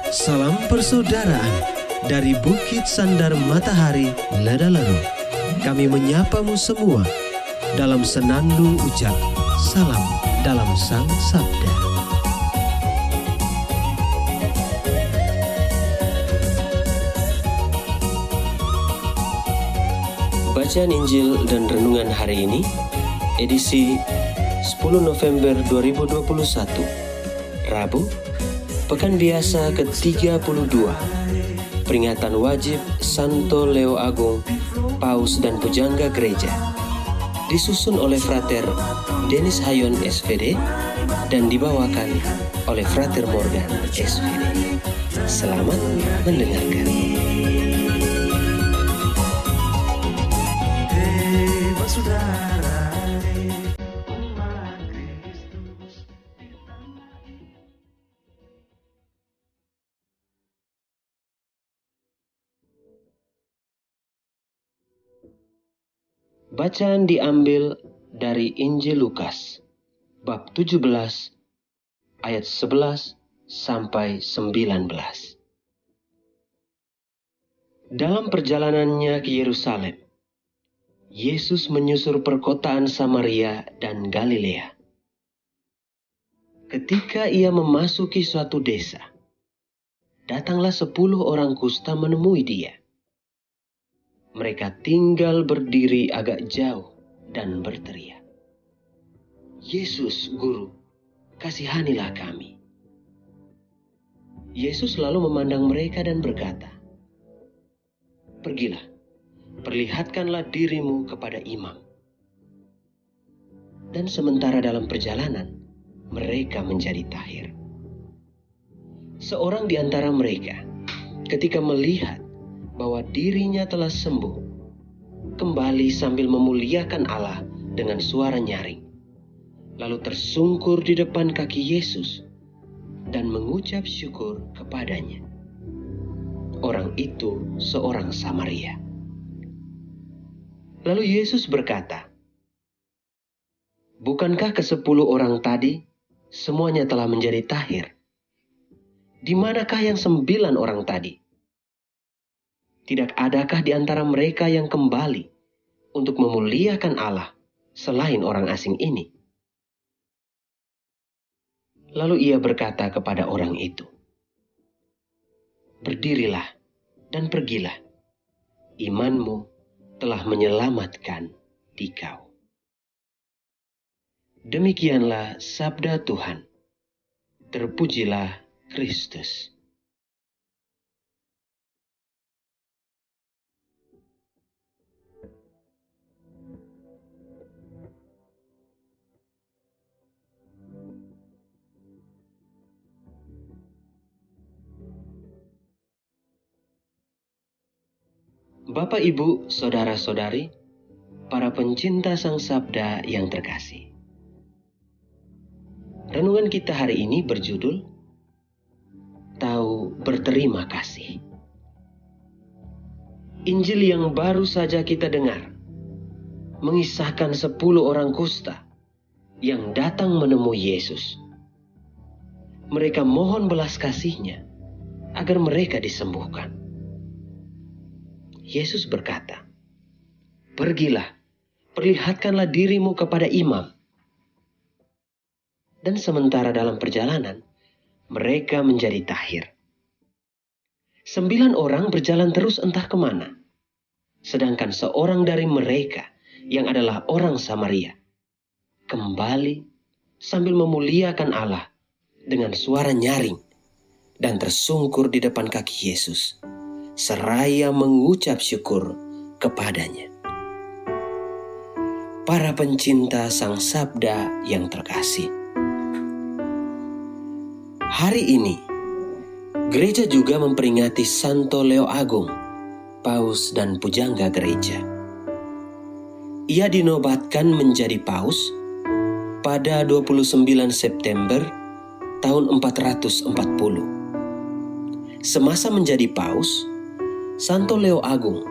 Salam persaudaraan dari Bukit Sandar Matahari, Ledalero. Kami menyapamu semua dalam senandung ucap salam dalam Sang Sabda. Bacaan Injil dan Renungan hari ini, edisi 10 November 2021, Rabu, Pekan Biasa ke-32, peringatan wajib Santo Leo Agung, Paus dan Pujangga Gereja, disusun oleh Frater Denis Hayon SVD dan dibawakan oleh Frater Morgan SVD. Selamat mendengarkan. Bacaan diambil dari Injil Lukas, bab 17, ayat 11 sampai 19. Dalam perjalanannya ke Yerusalem, Yesus menyusur perkotaan Samaria dan Galilea. Ketika ia memasuki suatu desa, datanglah 10 orang kusta menemui dia. Mereka tinggal berdiri agak jauh dan berteriak, "Yesus, Guru, kasihanilah kami." Yesus lalu memandang mereka dan berkata, "Pergilah, perlihatkanlah dirimu kepada imam." Dan sementara dalam perjalanan, mereka menjadi tahir. Seorang di antara mereka, ketika melihat bahwa dirinya telah sembuh, kembali sambil memuliakan Allah dengan suara nyaring, lalu tersungkur di depan kaki Yesus dan mengucap syukur kepadanya. Orang itu seorang Samaria. Lalu Yesus berkata, "Bukankah ke-10 orang tadi semuanya telah menjadi tahir? Di manakah yang 9 orang tadi? Tidak adakah di antara mereka yang kembali untuk memuliakan Allah selain orang asing ini?" Lalu ia berkata kepada orang itu, "Berdirilah dan pergilah. Imanmu telah menyelamatkan dikau." Demikianlah sabda Tuhan. Terpujilah Kristus. Bapak, Ibu, Saudara-saudari, para pencinta Sang Sabda yang terkasih. Renungan kita hari ini berjudul Tahu Berterima Kasih. Injil yang baru saja kita dengar mengisahkan 10 orang kusta yang datang menemui Yesus. Mereka mohon belas kasih-Nya agar mereka disembuhkan. Yesus berkata, "Pergilah, perlihatkanlah dirimu kepada imam." Dan sementara dalam perjalanan, mereka menjadi tahir. 9 orang berjalan terus entah kemana. Sedangkan seorang dari mereka yang adalah orang Samaria kembali sambil memuliakan Allah dengan suara nyaring dan tersungkur di depan kaki Yesus, seraya mengucap syukur kepadanya. Para pencinta Sang Sabda yang terkasih, hari ini gereja juga memperingati Santo Leo Agung, Paus dan Pujangga Gereja. Ia dinobatkan menjadi Paus pada 29 September tahun 440. Semasa menjadi Paus, Santo Leo Agung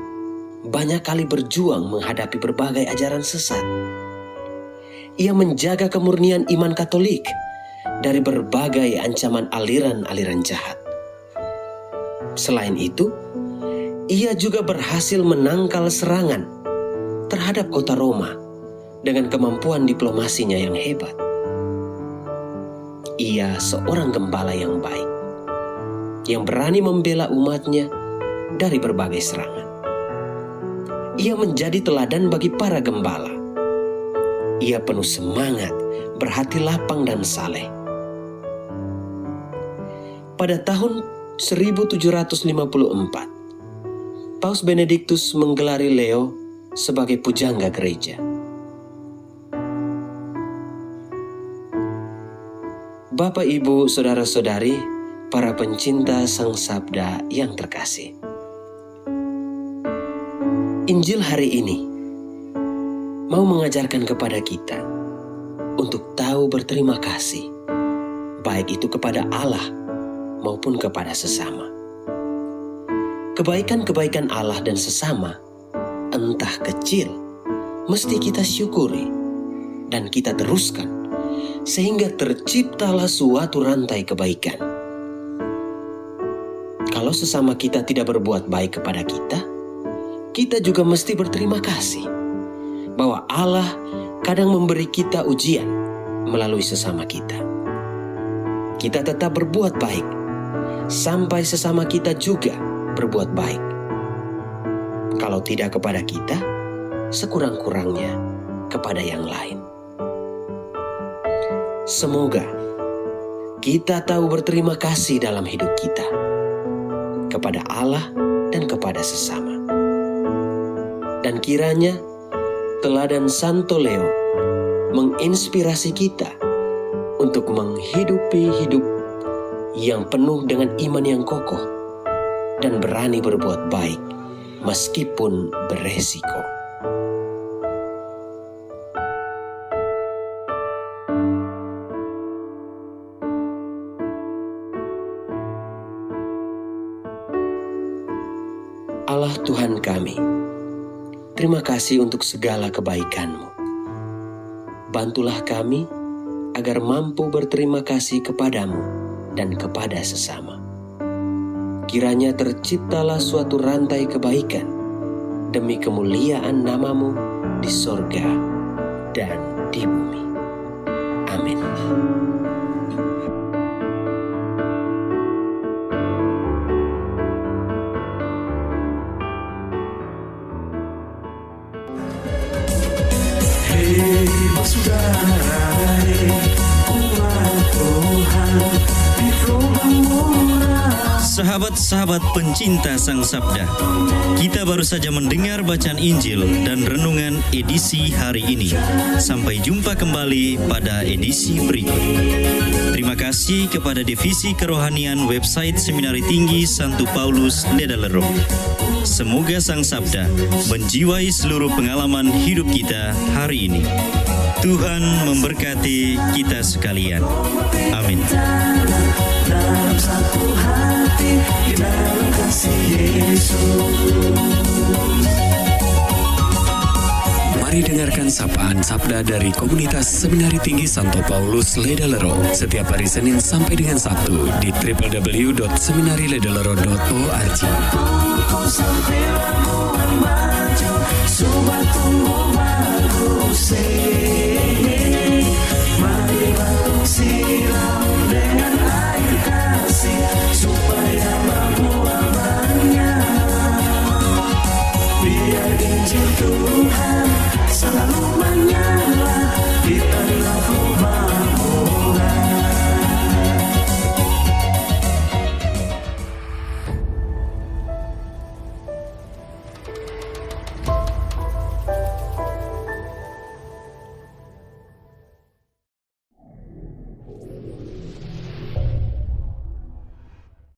banyak kali berjuang menghadapi berbagai ajaran sesat. Ia menjaga kemurnian iman Katolik dari berbagai ancaman aliran-aliran jahat. Selain itu, ia juga berhasil menangkal serangan terhadap kota Roma dengan kemampuan diplomasinya yang hebat. Ia seorang gembala yang baik, yang berani membela umatnya dari berbagai serangan. Ia menjadi teladan bagi para gembala. Ia penuh semangat, berhati lapang dan saleh. Pada tahun 1754, Paus Benediktus menggelari Leo sebagai pujangga gereja. Bapak, Ibu, saudara-saudari, para pencinta Sang Sabda yang terkasih. Injil hari ini mau mengajarkan kepada kita untuk tahu berterima kasih, baik itu kepada Allah maupun kepada sesama. Kebaikan-kebaikan Allah dan sesama, entah kecil, mesti kita syukuri dan kita teruskan, sehingga terciptalah suatu rantai kebaikan. Kalau sesama kita tidak berbuat baik kepada kita juga mesti berterima kasih bahwa Allah kadang memberi kita ujian melalui sesama kita. Kita tetap berbuat baik sampai sesama kita juga berbuat baik. Kalau tidak kepada kita, sekurang-kurangnya kepada yang lain. Semoga kita tahu berterima kasih dalam hidup kita kepada Allah dan kepada sesama. Dan kiranya teladan Santo Leo menginspirasi kita untuk menghidupi hidup yang penuh dengan iman yang kokoh dan berani berbuat baik meskipun beresiko. Allah Tuhan kami, terima kasih untuk segala kebaikan-Mu. Bantulah kami agar mampu berterima kasih kepadamu dan kepada sesama. Kiranya terciptalah suatu rantai kebaikan demi kemuliaan nama-Mu di sorga dan di bumi. Amin. Sahabat-sahabat pencinta Sang Sabda, kita baru saja mendengar bacaan Injil dan renungan edisi hari ini. Sampai jumpa kembali pada edisi berikut. Terima kasih kepada Divisi Kerohanian website Seminari Tinggi Santo Paulus Ledalero. Semoga Sang Sabda menjiwai seluruh pengalaman hidup kita hari ini. Tuhan memberkati kita sekalian. Amin. Dalam satu hati, di dalam kasih Yesus. Mari dengarkan sapaan sabda dari komunitas Seminari Tinggi Santo Paulus Ledalero setiap hari Senin sampai dengan Sabtu di www.seminariledalero.org.